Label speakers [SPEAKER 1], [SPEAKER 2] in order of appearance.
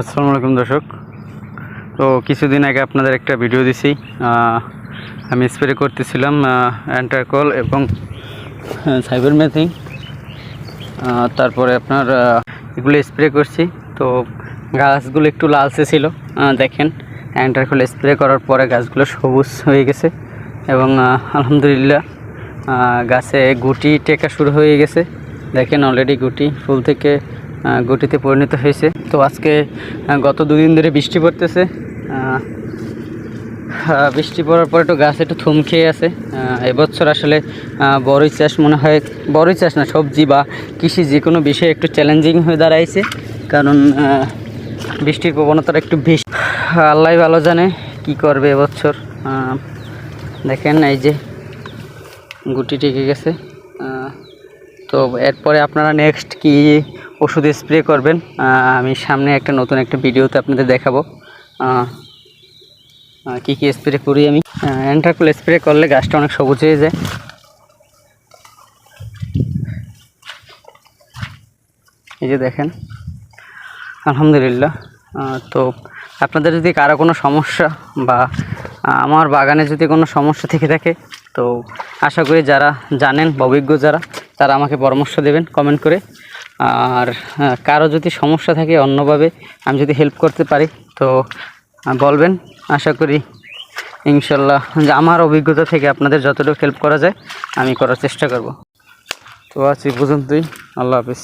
[SPEAKER 1] আসসালামু আলাইকুম দর্শক। তো কিছুদিন আগে আপনাদের একটা ভিডিও দিছি, আমি স্প্রে করতেছিলাম অ্যান্ট্রাকল এবং সাইবারমেথ্রিন। তারপরে আপনার এগুলো স্প্রে করছি। তো গাছগুলো একটু লালচে ছিল, দেখেন অ্যান্ট্রাকল স্প্রে করার পরে গাছগুলো সবুজ হয়ে গেছে এবং আলহামদুলিল্লাহ গাছে গুটি টেকা শুরু হয়ে গেছে। দেখেন অলরেডি গুটি ফুল থেকে গুটিতে পরিণত হয়েছে। তো আজকে গত দুদিন ধরে বৃষ্টি পড়তেছে, বৃষ্টি পড়ার পর একটু গাছ একটু থম খেয়ে আছে। এবছর আসলে বড়ই চাষ মনে হয়, বড়ই চাষ না, সবজি বা কৃষি যে কোনো বিষয়ে একটু চ্যালেঞ্জিং হয়ে দাঁড়াইছে, কারণ বৃষ্টির প্রবণতাটা একটু বেশি। আল্লাহ ভালো জানে কি করবে এবছর। দেখেন এই যে গুটি টিকে গেছে। তো এরপরে আপনারা নেক্সট কি ওষুধ স্প্রে করবেন আমি সামনে একটা নতুন একটা ভিডিওতে আপনাদের দেখাবো কি কি স্প্রে করি আমি। অ্যান্ট্রাকল স্প্রে করলে গাছটা অনেক সবুজ হয়ে যায়। এই যে দেখেন আলহামদুলিল্লাহ। তো আপনাদের যদি কারো কোনো সমস্যা বা আমার বাগানে যদি কোনো সমস্যা থেকে থাকে, তো আশা করি যারা জানেন বা অভিজ্ঞ যারা, তারা আমাকে পরামর্শ দেবেন কমেন্ট করে। আর কারো যদি সমস্যা থাকে অন্যভাবে আমি যদি হেল্প করতে পারি তো বলবেন। আশা করি ইনশাল্লাহ যে আমার অভিজ্ঞতা থেকে আপনাদের যতটুকু হেল্প করা যায় আমি করার চেষ্টা করব। তো আজ এই পর্যন্তই। আল্লাহ হাফিজ।